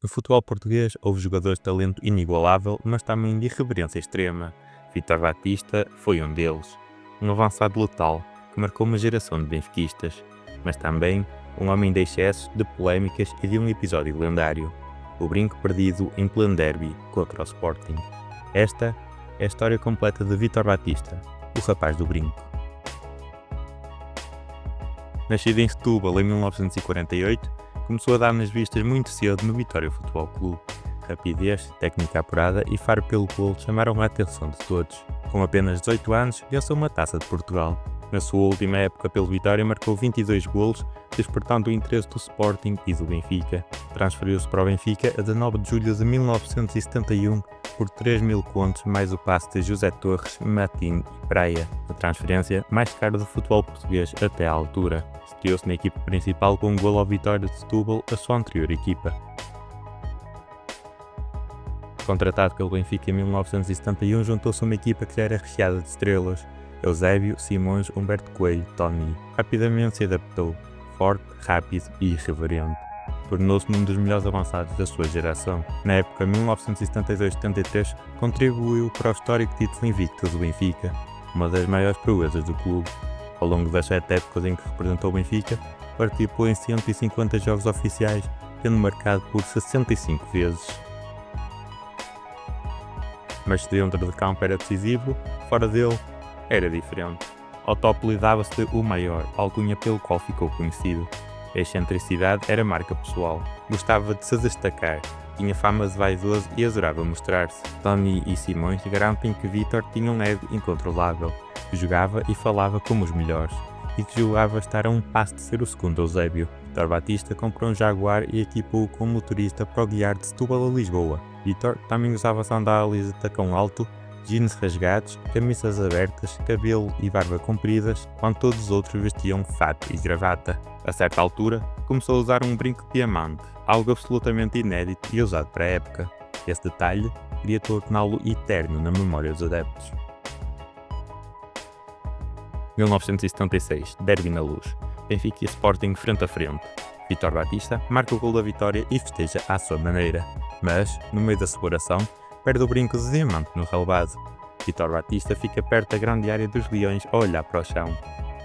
No futebol português houve jogadores de talento inigualável, mas também de irreverência extrema. Vítor Batista foi um deles. Um avançado letal, que marcou uma geração de benfiquistas, mas também um homem de excessos, de polémicas e de um episódio lendário. O brinco perdido em pleno derby contra o Sporting. Esta é a história completa de Vítor Batista, o rapaz do brinco. Nascido em Setúbal em 1948, começou a dar nas vistas muito cedo no Vitória Futebol Clube. Rapidez, técnica apurada e faro pelo golo chamaram a atenção de todos. Com apenas 18 anos, venceu uma Taça de Portugal. Na sua última época pelo Vitória marcou 22 golos, despertando o interesse do Sporting e do Benfica. Transferiu-se para o Benfica a 19 de julho de 1971 por 3.000 contos mais o passe de José Torres, Matinho e Praia, a transferência mais cara do futebol português até à altura. Estreou-se na equipa principal com um golo ao Vitória de Setúbal, a sua anterior equipa. Contratado pelo Benfica em 1971, juntou-se a uma equipa que já era recheada de estrelas: Eusébio, Simões, Humberto Coelho, Tony. Rapidamente se adaptou, forte, rápido e irreverente. Tornou-se num dos melhores avançados da sua geração. Na época 1972-73, contribuiu para o histórico título invicto do Benfica, uma das maiores proezas do clube. Ao longo das 7 épocas em que representou o Benfica, participou em 150 jogos oficiais, tendo marcado por 65 vezes. Mas se dentro de campo era decisivo, fora dele era diferente. Autoapelidava-se de o maior, alcunha pelo qual ficou conhecido. A excentricidade era marca pessoal. Gostava de se destacar, tinha fama de vaidoso e adorava mostrar-se. Tony e Simões garantem que Vítor tinha um ego incontrolável, que jogava e falava como os melhores, e que julgava estar a um passo de ser o segundo Eusébio. Vítor Batista comprou um Jaguar e equipou-o como motorista para o guiar de Setúbal a Lisboa. Vítor também usava sandálias de tacão alto, jeans rasgados, camisas abertas, cabelo e barba compridas, quando todos os outros vestiam fato e gravata. A certa altura, começou a usar um brinco de diamante, algo absolutamente inédito e usado para a época. Esse detalhe queria torná-lo eterno na memória dos adeptos. 1976, derby na Luz. Benfica e Sporting frente a frente. Vítor Batista marca o gol da vitória e festeja à sua maneira, mas, no meio da celebração, perde o brinco de diamante no relvado. Vítor Batista fica perto da grande área dos Leões a olhar para o chão.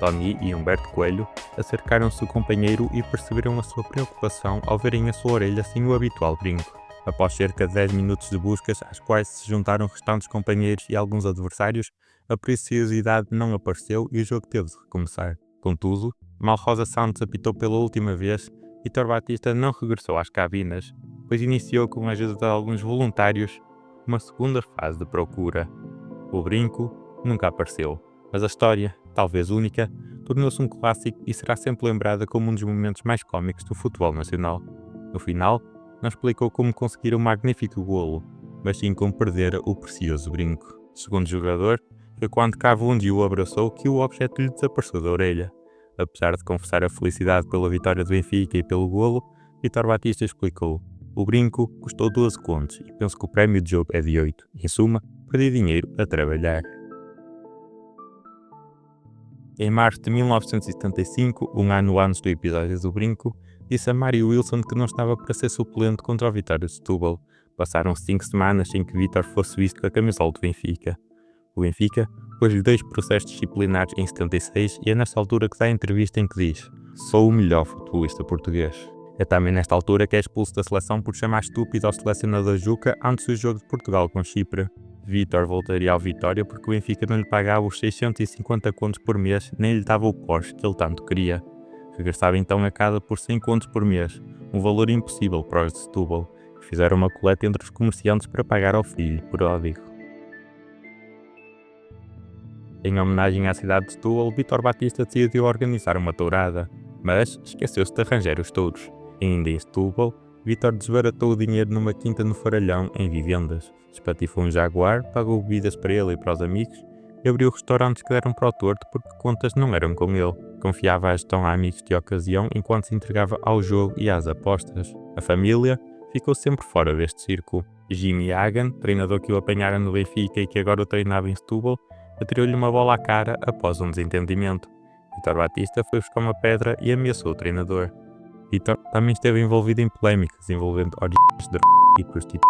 Tony e Humberto Coelho acercaram-se do companheiro e perceberam a sua preocupação ao verem a sua orelha sem o habitual brinco. Após cerca de 10 minutos de buscas, às quais se juntaram restantes companheiros e alguns adversários, a preciosidade não apareceu e o jogo teve de recomeçar. Contudo, mal Rosa Santos apitou pela última vez, Vítor Batista não regressou às cabinas, pois iniciou, com a ajuda de alguns voluntários, uma segunda fase de procura. O brinco nunca apareceu, mas a história, talvez única, tornou-se um clássico e será sempre lembrada como um dos momentos mais cómicos do futebol nacional. No final, não explicou como conseguir um magnífico golo, mas sim como perder o precioso brinco. Segundo o jogador, foi quando Cavunde o abraçou que o objeto lhe desapareceu da orelha. Apesar de confessar a felicidade pela vitória do Benfica e pelo golo, Vítor Batista explicou: o brinco custou 12 contos e penso que o prémio de jogo é de 8. Em suma, perdi dinheiro a trabalhar. Em março de 1975, um ano antes do episódio do brinco, disse a Mário Wilson que não estava para ser suplente contra o Vitória de Setúbal. Passaram 5 semanas sem que Vítor fosse visto com a camisola do Benfica. O Benfica pôs-lhe 2 processos disciplinares em 76 e é nesta altura que dá a entrevista em que diz: sou o melhor futebolista português. É também nesta altura que é expulso da seleção por chamar estúpido ao selecionador Juca antes do jogo de Portugal com Chipre. Vítor voltaria ao Vitória porque o Benfica não lhe pagava os 650 contos por mês nem lhe dava o Porsche que ele tanto queria. Regressava então a casa por 100 contos por mês, um valor impossível para os de Setúbal, que fizeram uma coleta entre os comerciantes para pagar ao filho pródigo. Em homenagem à cidade de Setúbal, Vítor Batista decidiu organizar uma tourada, mas esqueceu-se de arranjar os touros. Ainda em Setúbal, Vítor desbaratou o dinheiro numa quinta no Faralhão, em vivendas. Espatifou um Jaguar, pagou bebidas para ele e para os amigos e abriu restaurantes que deram para o torto porque contas não eram com ele. Confiava a gestão a amigos de ocasião enquanto se entregava ao jogo e às apostas. A família ficou sempre fora deste círculo. Jimmy Hagan, treinador que o apanhara no Benfica e que agora o treinava em Setúbal, atirou-lhe uma bola à cara após um desentendimento. Vítor Batista foi buscar uma pedra e ameaçou o treinador. Vítor também esteve envolvido em polémicas envolvendo origens de e prostituição.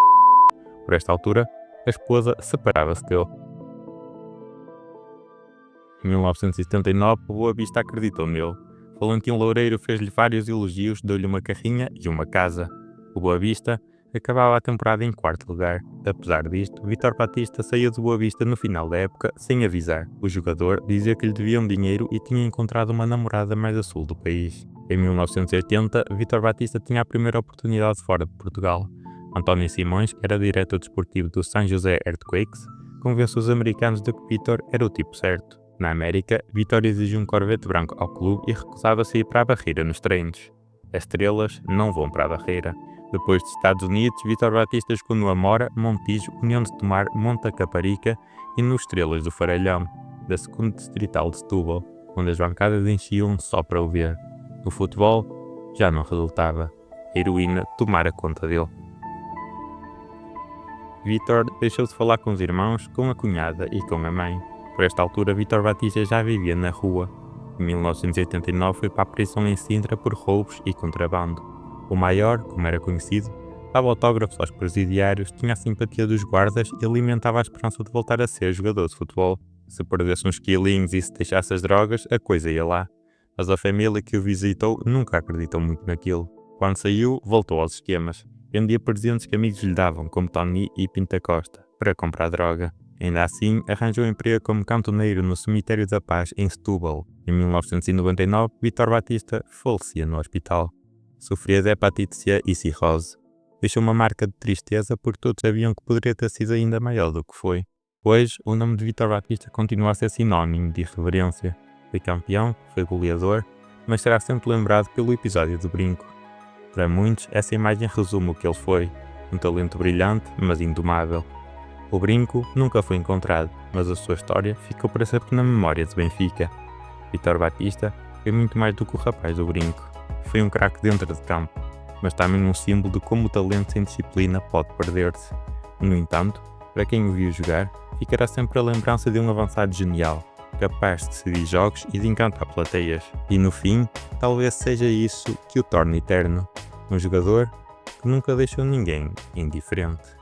Por esta altura, a esposa separava-se dele. Em 1979, o Boa Vista acreditou nele. Valentim Loureiro fez-lhe vários elogios, deu-lhe uma carrinha e uma casa. O Boa Vista acabava a temporada em quarto lugar. Apesar disto, Vítor Batista saiu do Boa Vista no final da época sem avisar. O jogador dizia que lhe deviam dinheiro e tinha encontrado uma namorada mais a sul do país. Em 1980, Vítor Batista tinha a primeira oportunidade fora de Portugal. António Simões, que era diretor desportivo do San José Earthquakes, convenceu os americanos de que Vítor era o tipo certo. Na América, Vítor exigiu um Corvette branco ao clube e recusava-se a ir para a Barreira nos treinos. As estrelas não vão para a Barreira. Depois dos Estados Unidos, Vítor Batista jogou no Amora, Montijo, União de Tomar, Monte Caparica e nos Estrelas do Faralhão, da 2ª Distrital de Setúbal, onde as bancadas enchiam só para o ver. No futebol, já não resultava. A heroína tomara conta dele. Vítor deixou de falar com os irmãos, com a cunhada e com a mãe. Por esta altura, Vítor Batista já vivia na rua. Em 1989 foi para a prisão em Sintra por roubos e contrabando. O Maior, como era conhecido, dava autógrafos aos presidiários, tinha a simpatia dos guardas e alimentava a esperança de voltar a ser jogador de futebol. Se perdesse uns quilinhos e se deixasse as drogas, a coisa ia lá. Mas a família que o visitou nunca acreditou muito naquilo. Quando saiu, voltou aos esquemas. Vendia presentes que amigos lhe davam, como Tony e Pinta Costa, para comprar droga. Ainda assim, arranjou emprego como cantoneiro no Cemitério da Paz, em Setúbal. Em 1999, Vítor Batista falecia no hospital. Sofria de hepatite C e cirrose. Deixou uma marca de tristeza porque todos sabiam que poderia ter sido ainda maior do que foi. Hoje, o nome de Vítor Batista continua a ser sinónimo de irreverência. Foi campeão, foi goleador, mas será sempre lembrado pelo episódio do brinco. Para muitos, essa imagem resume o que ele foi, um talento brilhante, mas indomável. O brinco nunca foi encontrado, mas a sua história ficou para sempre na memória de Benfica. Vítor Batista foi muito mais do que o rapaz do brinco. Foi um craque dentro de campo, mas também um símbolo de como o talento sem disciplina pode perder-se. No entanto, para quem o viu jogar, ficará sempre a lembrança de um avançado genial, capaz de decidir jogos e de encantar plateias. E no fim, talvez seja isso que o torne eterno. Um jogador que nunca deixou ninguém indiferente.